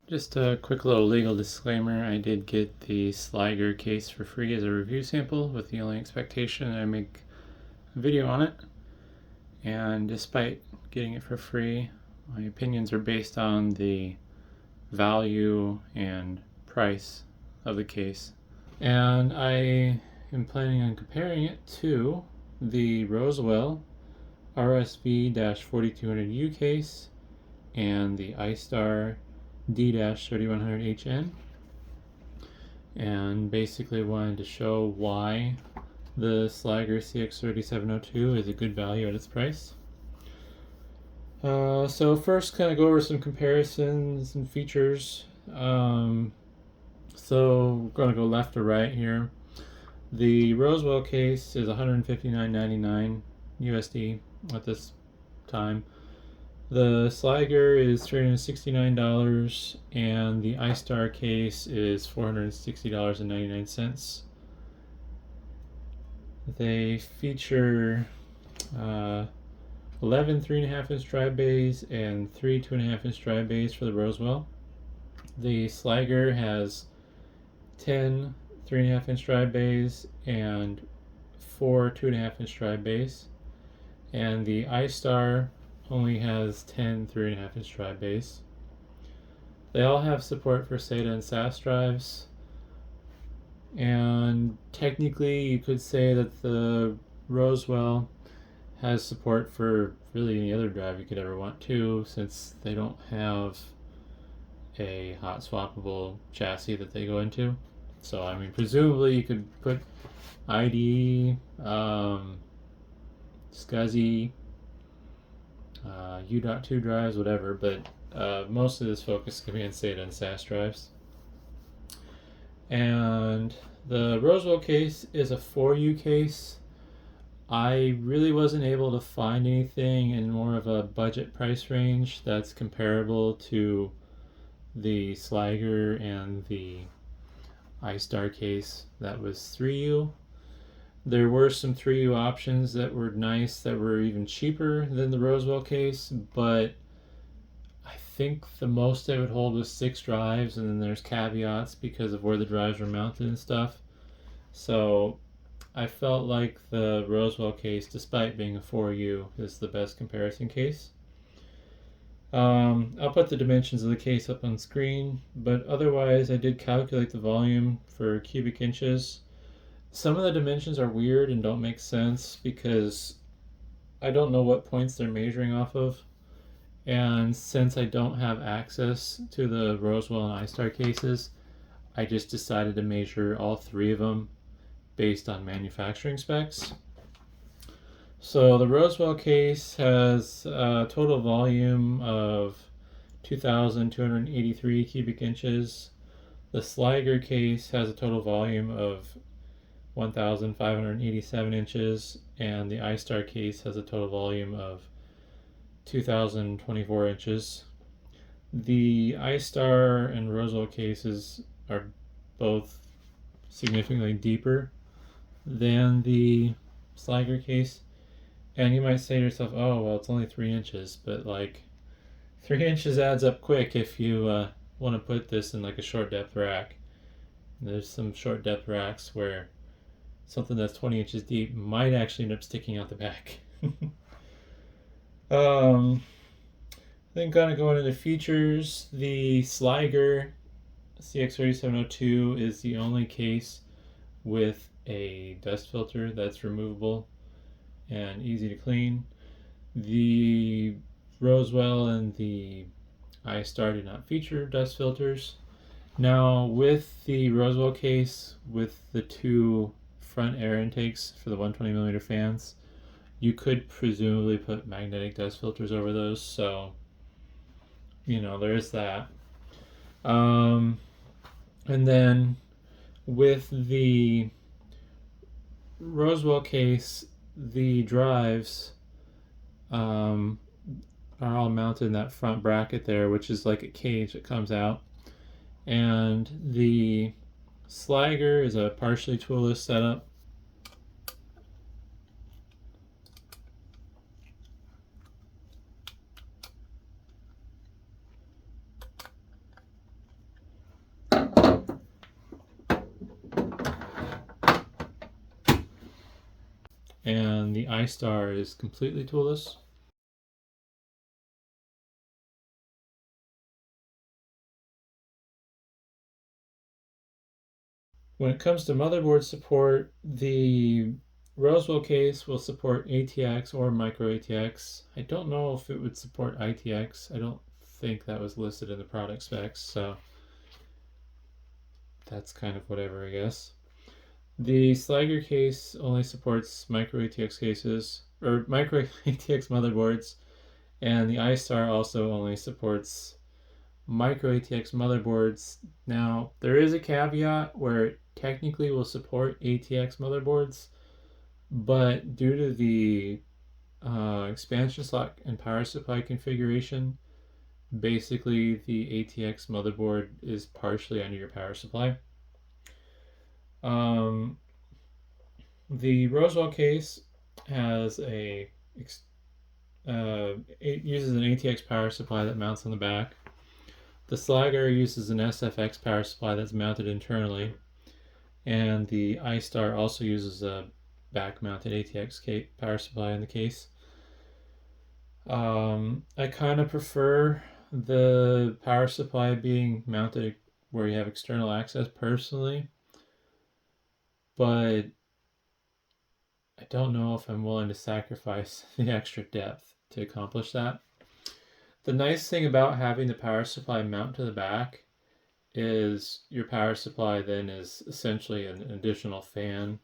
Just a quick little legal disclaimer. I did get the Sliger case for free as a review sample with the only expectation I make a video on it. And despite getting it for free, my opinions are based on the value and price of the case. And I am planning on comparing it to the Rosewill RSV-R4200U case and the iStar D-3100HN, and basically wanted to show why the Sliger CX3702 is a good value at its price. So first, kind of go over some comparisons and features. So we're going to go left to right here. The Rosewill case is $159.99 USD at this time. The Sliger is $369 and the iStar case is $460.99. They feature 11 3.5-inch drive bays and 3 2.5-inch drive bays for the Rosewill. The Sliger has 10 3.5-inch drive bays and 4 2.5-inch drive bays, and the iStar only has 10 3.5-inch drive bays. They all have support for SATA and SAS drives, and technically you could say that the Rosewill has support for really any other drive you could ever want to, since they don't have a hot swappable chassis that they go into. So I mean, presumably you could put ID, SCSI, U.2 drives, whatever, but most of this focus can be on SATA and SAS drives. And the Rosewill case is a 4U case. I really wasn't able to find anything in more of a budget price range that's comparable to the Sliger and the iStar case that was 3U. There were some 3U options that were nice, that were even cheaper than the Rosewill case, but I think the most they would hold was 6 drives, and then there's caveats because of where the drives were mounted and stuff. So I felt like the Rosewill case, despite being a 4U, is the best comparison case. I'll put the dimensions of the case up on screen, but otherwise I did calculate the volume for cubic inches. Some of the dimensions are weird and don't make sense because I don't know what points they're measuring off of, and since I don't have access to the Rosewill and iStar cases, I just decided to measure all 3 of them based on manufacturing specs. So the Rosewill case has a total volume of 2,283 cubic inches. The Sliger case has a total volume of 1,587 inches, and the iStar case has a total volume of 2,024 inches. The iStar and Rosewill cases are both significantly deeper than the Sliger case, and you might say to yourself, oh well, it's only 3 inches, but like 3 inches adds up quick if you want to put this in like a short depth rack. There's some short depth racks where something that's 20 inches deep might actually end up sticking out the back. Then kind of going into features, the Sliger CX3702 is the only case with a dust filter that's removable and easy to clean. The Rosewill and the iStar do not feature dust filters. Now with the Rosewill case, with the 2 front air intakes for the 120mm fans, you could presumably put magnetic dust filters over those, so you know, there is that. And then with the Rosewill case, the drives are all mounted in that front bracket there, which is like a cage that comes out, and the Sliger is a partially toolless setup. and the iStar is completely toolless. When it comes to motherboard support, the Rosewill case will support ATX or micro ATX. I don't know if it would support ITX. I don't think that was listed in the product specs, so that's kind of whatever, I guess. The Sliger case only supports micro ATX cases, or micro ATX motherboards, and the iStar also only supports micro ATX motherboards. Now, there is a caveat where it technically will support ATX motherboards, but due to the expansion slot and power supply configuration, basically the ATX motherboard is partially under your power supply. The Rosewill case has it uses an ATX power supply that mounts on the back. The Sliger uses an SFX power supply that's mounted internally, and the iStar also uses a back-mounted ATX power supply in the case. I kind of prefer the power supply being mounted where you have external access personally, but I don't know if I'm willing to sacrifice the extra depth to accomplish that. The nice thing about having the power supply mount to the back is your power supply then is essentially an additional fan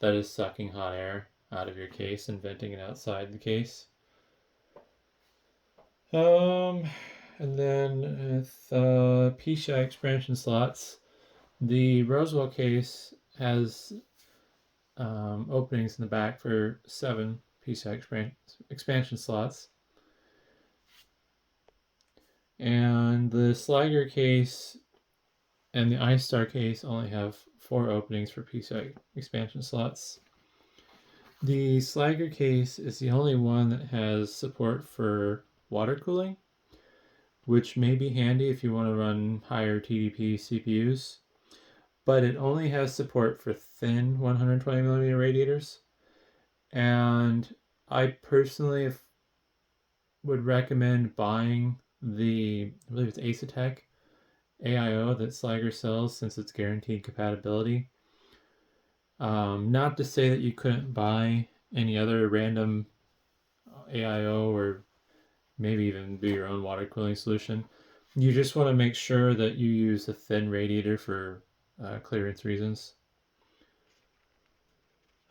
that is sucking hot air out of your case and venting it outside the case. And then with PCI expansion slots, the Rosewill case has openings in the back for 7 PCI expansion slots. And the Sliger case and the iStar case only have 4 openings for PCI expansion slots. The Sliger case is the only one that has support for water cooling, which may be handy if you want to run higher TDP CPUs, but it only has support for thin 120mm radiators. And I personally would recommend buying I believe it's Asetek AIO that Sliger sells, since it's guaranteed compatibility. Not to say that you couldn't buy any other random AIO or maybe even do your own water cooling solution. You just want to make sure that you use a thin radiator for clearance reasons.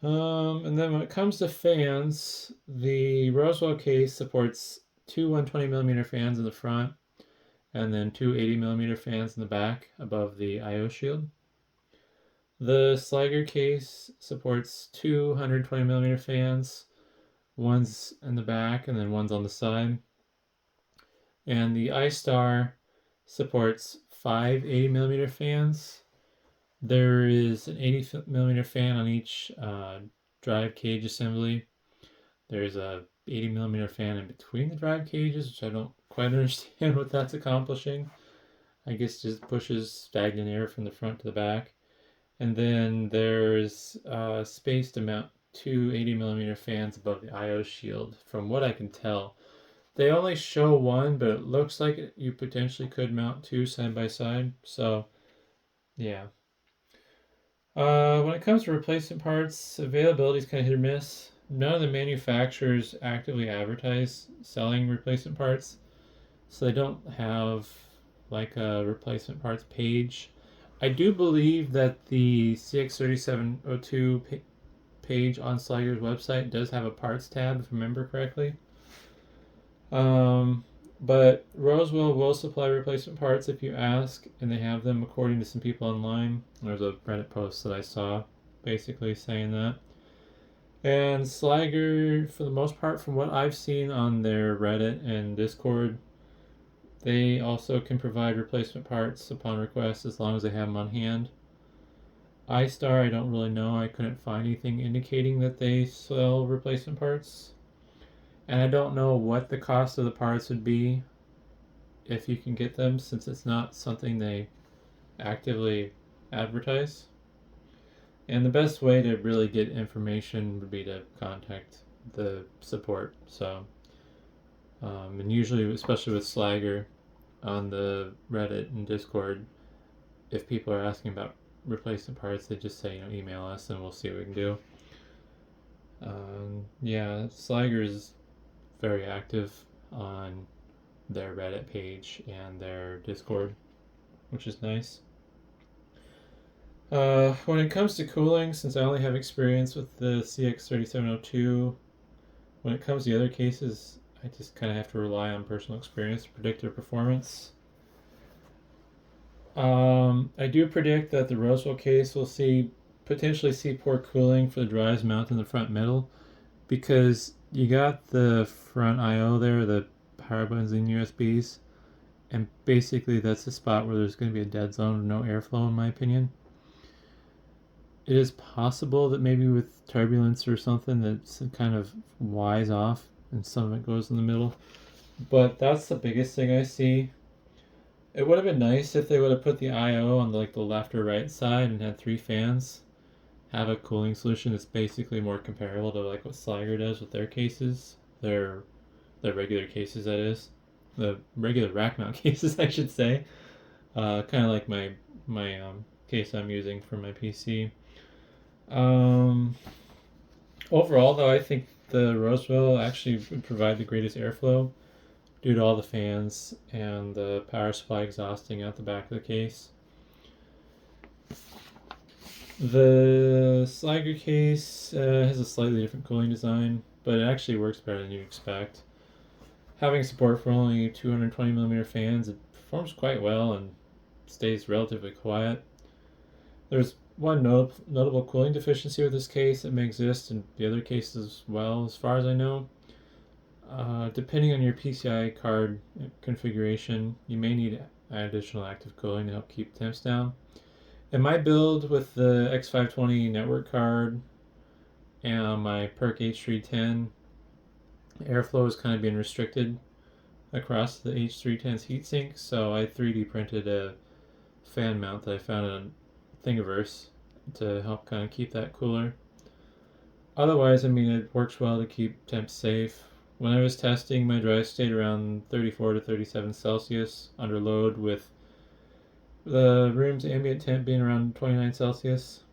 And then when it comes to fans, the Rosewill case supports 2 120mm fans in the front and then 2 80mm fans in the back above the I/O shield. The Sliger case supports 2 120mm fans, one's in the back and then one's on the side. And the iStar supports 5 80mm fans. There is an 80mm fan on each drive cage assembly. There's a 80mm fan in between the drive cages, which I don't quite understand what that's accomplishing. I guess just pushes stagnant air from the front to the back. And then there's space to mount 2 80mm fans above the I/O shield, from what I can tell. They only show one, but it looks like you potentially could mount 2 side by side. So, yeah. When it comes to replacement parts, availability is kind of hit or miss. None of the manufacturers actively advertise selling replacement parts, so they don't have like a replacement parts page. I do believe that the CX3702 page on Sliger's website does have a parts tab, if I remember correctly. But Rosewill will supply replacement parts if you ask, and they have them according to some people online. There's a Reddit post that I saw basically saying that. And Sliger, for the most part, from what I've seen on their Reddit and Discord, they also can provide replacement parts upon request as long as they have them on hand. iStar, I don't really know. I couldn't find anything indicating that they sell replacement parts. And I don't know what the cost of the parts would be if you can get them, since it's not something they actively advertise. And the best way to really get information would be to contact the support. So, and usually, especially with Sliger on the Reddit and Discord, if people are asking about replacement parts, they just say, email us and we'll see what we can do. Yeah, Sliger is very active on their Reddit page and their Discord, which is nice. When it comes to cooling, since I only have experience with the CX3702, when it comes to the other cases, I just kind of have to rely on personal experience to predict their performance. I do predict that the Rosewill case will potentially see poor cooling for the drives mounted in the front middle, because you got the front I/O there, the power buttons and USBs, and basically that's the spot where there's going to be a dead zone of no airflow, in my opinion. It is possible that maybe with turbulence or something that's kind of wise off and some of it goes in the middle, but that's the biggest thing I see. It would have been nice if they would have put the I/O on the left or right side and had 3 fans. Have a cooling solution that's basically more comparable to what Sliger does with their cases. Their regular cases, that is. The regular rack mount cases, I should say. Kind of like my case I'm using for my PC. Overall, though, I think the Rosewill actually would provide the greatest airflow due to all the fans and the power supply exhausting out the back of the case. The Sliger case has a slightly different cooling design, but it actually works better than you expect. Having support for only 220mm fans, it performs quite well and stays relatively quiet. There's one notable cooling deficiency with this case that may exist in the other cases as well, as far as I know. Depending on your PCI card configuration, you may need additional active cooling to help keep temps down. In my build with the X520 network card and my PERC H310, airflow is kind of being restricted across the H310's heatsink, so I 3D printed a fan mount that I found on Thingiverse to help kind of keep that cooler. Otherwise, it works well to keep temps safe. When I was testing, my drive stayed around 34 to 37 Celsius under load, with the room's ambient temp being around 29 Celsius.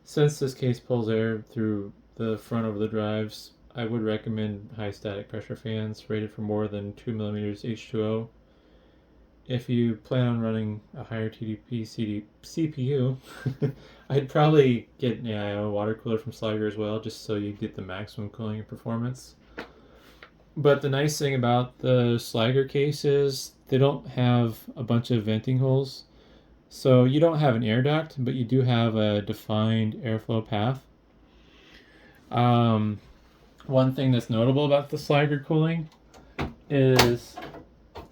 Since this case pulls air through the front of the drives, I would recommend high static pressure fans rated for more than 2mm H2O. If you plan on running a higher TDP CPU, I'd probably get an AIO water cooler from Sliger as well, just so you get the maximum cooling and performance. But the nice thing about the Sliger case is they don't have a bunch of venting holes. So you don't have an air duct, but you do have a defined airflow path. One thing that's notable about the Sliger cooling is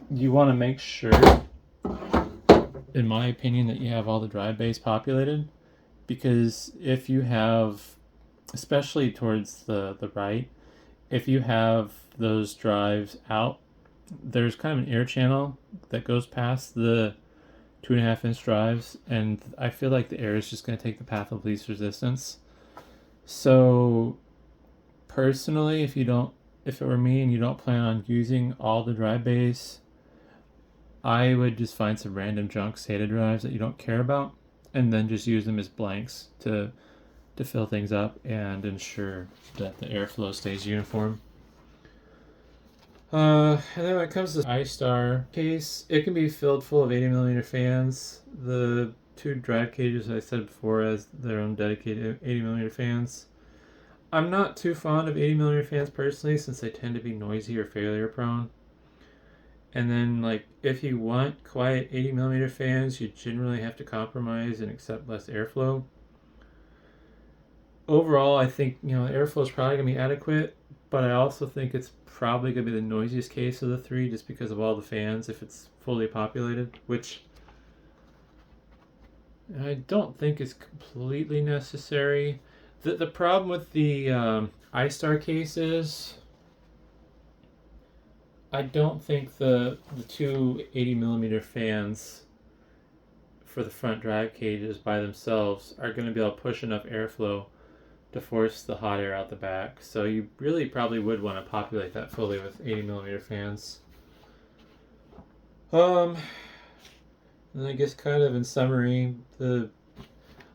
you want to make sure, in my opinion, that you have all the drive bays populated, because if you have, especially towards the right, if you have those drives out, there's kind of an air channel that goes past the 2.5-inch drives, and I feel like the air is just going to take the path of least resistance. So personally, if it were me and you don't plan on using all the drive bays, I would just find some random junk SATA drives that you don't care about, and then just use them as blanks to fill things up and ensure that the airflow stays uniform. And then when it comes to iStar case, it can be filled full of 80mm fans. The 2 drive cages I said before has their own dedicated 80mm fans. I'm not too fond of 80mm fans personally, since they tend to be noisy or failure prone. And then if you want quiet 80mm fans, you generally have to compromise and accept less airflow. Overall, I think airflow is probably going to be adequate, but I also think it's probably going to be the noisiest case of the 3 just because of all the fans if it's fully populated, which I don't think is completely necessary. The problem with the iStar case is I don't think the 2 80mm fans for the front drive cages by themselves are going to be able to push enough airflow to force the hot air out the back. So you really probably would want to populate that fully with 80mm fans. And I guess kind of in summary,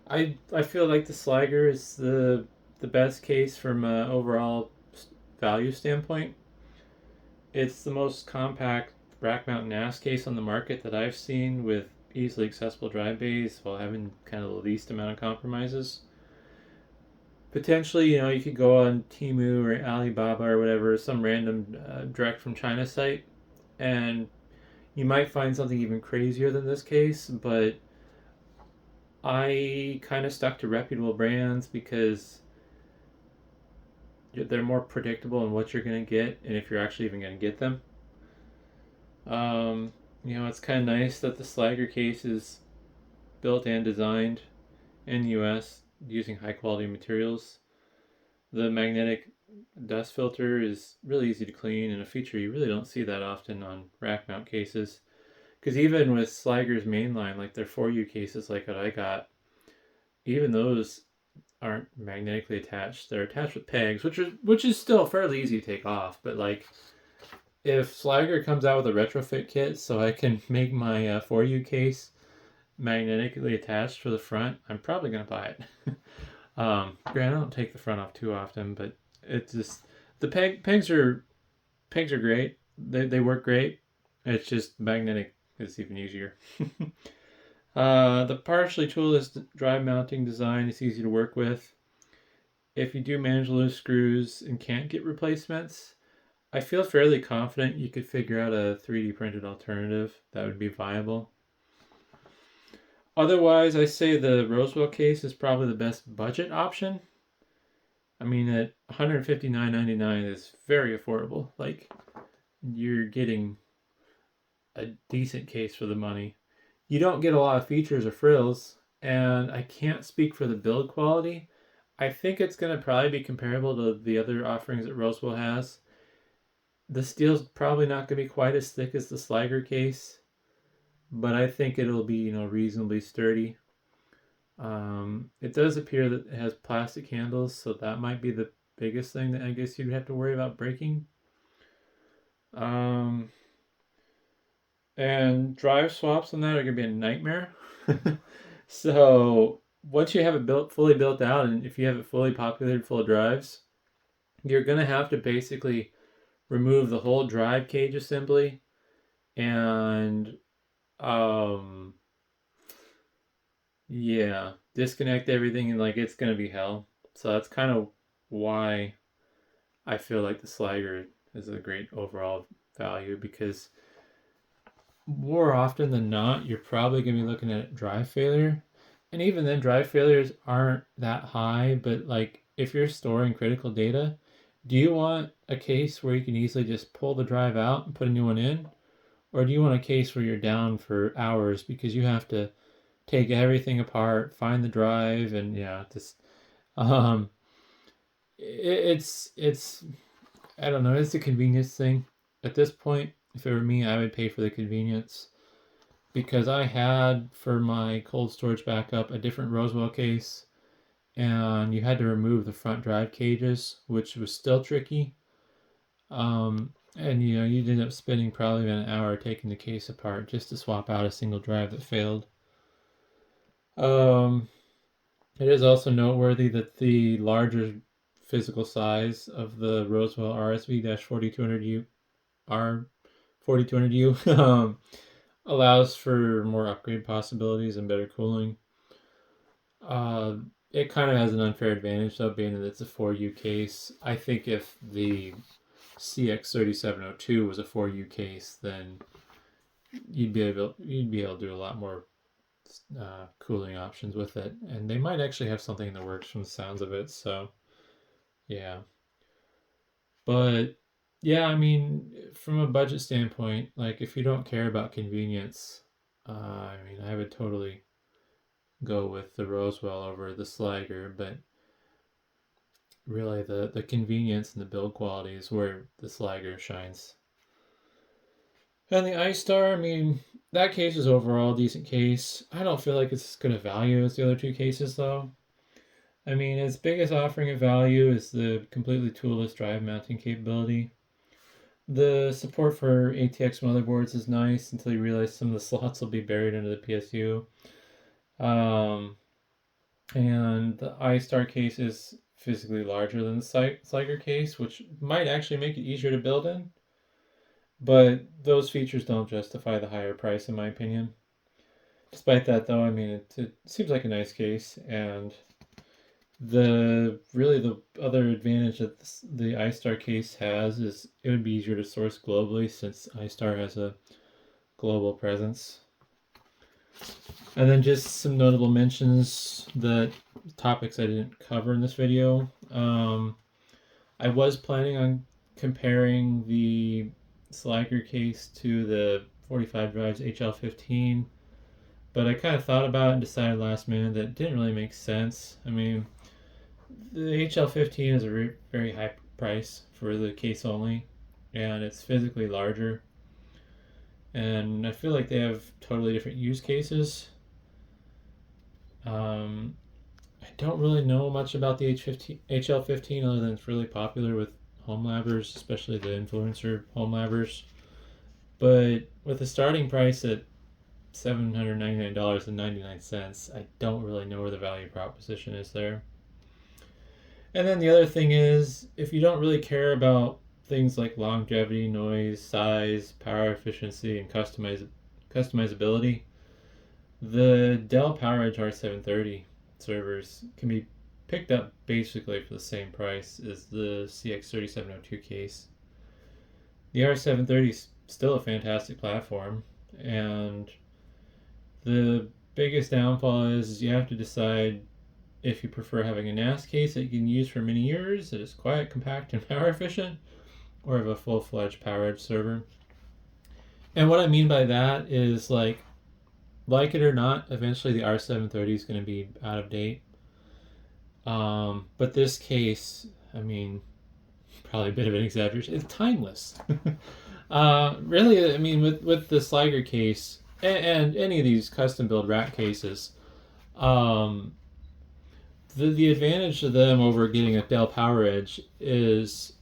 I feel like the Sliger is the best case from an overall value standpoint. It's the most compact Rackmount NAS case on the market that I've seen, with easily accessible drive bays while having kind of the least amount of compromises. Potentially, you could go on Temu or Alibaba or whatever, some random direct from China site, and you might find something even crazier than this case, but I kind of stuck to reputable brands because they're more predictable in what you're going to get and if you're actually even going to get them. It's kind of nice that the Sliger case is built and designed in the US using high quality materials. The magnetic dust filter is really easy to clean and a feature you really don't see that often on rack mount cases. Because even with Sliger's mainline, like their 4U cases like what I got, even those aren't magnetically attached. They're attached with pegs, which is still fairly easy to take off. But like, if Sliger comes out with a retrofit kit so I can make my 4U case magnetically attached for the front, I'm probably gonna buy it. Granted, I don't take the front off too often, but it's just the pegs are great. They work great. It's just magnetic is even easier. The partially toolless drive mounting design is easy to work with. If you do manage to lose screws and can't get replacements, I feel fairly confident you could figure out a 3D printed alternative that would be viable. Otherwise, I say the Rosewill case is probably the best budget option. I mean, at $159.99 is very affordable. Like, you're getting a decent case for the money. You don't get a lot of features or frills, and I can't speak for the build quality. I think it's going to probably be comparable to the other offerings that Rosewill has. The steel's probably not going to be quite as thick as the Sliger case, but I think it'll be, reasonably sturdy. It does appear that it has plastic handles, so that might be the biggest thing that I guess you'd have to worry about breaking. And drive swaps on that are going to be a nightmare. So once you have it fully built out, and if you have it fully populated full of drives, you're going to have to basically remove the whole drive cage assembly and disconnect everything, and like, it's going to be hell. So that's kind of why I feel like the Sliger is a great overall value, because more often than not, you're probably going to be looking at drive failure. And even then, drive failures aren't that high, but like, if you're storing critical data, do you want a case where you can easily just pull the drive out and put a new one in? Or do you want a case where you're down for hours because you have to take everything apart, find the drive, and it's I don't know, it's a convenience thing. At this point, if it were me, I would pay for the convenience, because I had, for my cold storage backup, a different Rosewill case, and you had to remove the front drive cages, which was still tricky. And you'd end up spending probably an hour taking the case apart just to swap out a single drive that failed. It is also noteworthy that the larger physical size of the Rosewill RSV-R4200U R4200U allows for more upgrade possibilities and better cooling. It kind of has an unfair advantage though, being that it's a 4U case. I think if the CX3702 was a 4U case, then you'd be able to do a lot more cooling options with it, and they might actually have something in the works from the sounds of it. So yeah, but yeah, I mean, from a budget standpoint, like, if you don't care about convenience, I mean, I would totally go with the Rosewill over the Sliger, but really the convenience and the build quality is where the Sliger shines. And the iStar, I mean, that case is overall a decent case. I don't feel like it's as good a value as the other two cases, though. I mean, its biggest offering of value is the completely toolless drive mounting capability. The support for ATX motherboards is nice until you realize some of the slots will be buried under the PSU. And the iStar case is physically larger than the Sliger case, which might actually make it easier to build in. But those features don't justify the higher price, in my opinion. Despite that, though, I mean, it seems like a nice case, and the other advantage that the iStar case has is it would be easier to source globally since iStar has a global presence. And then just some notable mentions that topics I didn't cover in this video. I was planning on comparing the Sliger case to the 45 drives HL15, but I kind of thought about it and decided last minute that it didn't really make sense. I mean, the HL15 is a very high price for the case only, and it's physically larger. And I feel like they have totally different use cases. I don't really know much about the HL15 other than it's really popular with home labbers, especially the influencer home labbers. But with the starting price at $799.99, I don't really know where the value proposition is there. And then the other thing is, if you don't really care about things like longevity, noise, size, power efficiency, and customizability, the Dell PowerEdge R730 servers can be picked up basically for the same price as the CX3702 case. The R730 is still a fantastic platform, and the biggest downfall is you have to decide if you prefer having a NAS case that you can use for many years that is quiet, compact, and power efficient, or have a full-fledged PowerEdge server. And what I mean by that is like it or not, eventually the R730 is going to be out of date. But this case, I mean, probably a bit of an exaggeration. It's timeless. Really, I mean, with the Sliger case and any of these custom build rack cases, the advantage of them over getting a Dell PowerEdge is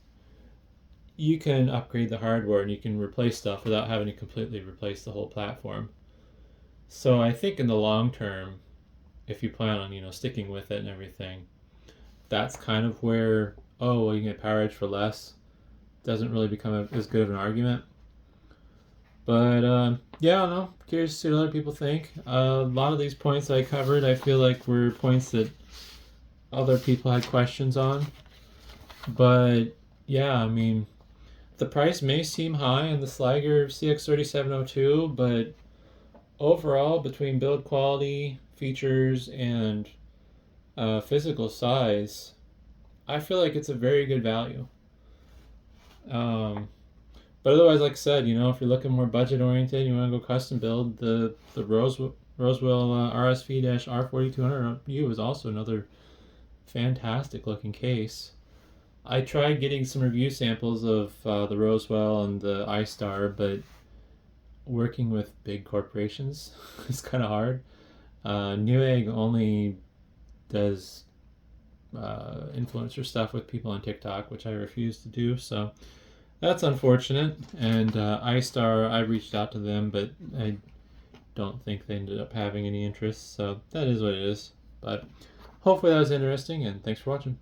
you can upgrade the hardware and you can replace stuff without having to completely replace the whole platform. So I think in the long term, if you plan on sticking with it and everything, that's kind of where you can get PowerEdge for less doesn't really become as good of an argument. But yeah, I don't know. Curious to see what other people think. A lot of these points I covered, I feel like were points that other people had questions on. But yeah, I mean, the price may seem high on the Sliger CX3702, but overall, between build quality, features, and physical size, I feel like it's a very good value. But otherwise, like I said, if you're looking more budget oriented, you want to go custom build, the Rosewill RSV-R4200U is also another fantastic looking case. I tried getting some review samples of the Rosewill and the iStar, but working with big corporations is kind of hard. Newegg only does influencer stuff with people on TikTok, which I refuse to do, so that's unfortunate. And iStar, I reached out to them, but I don't think they ended up having any interest, so that is what it is. But hopefully that was interesting, and thanks for watching.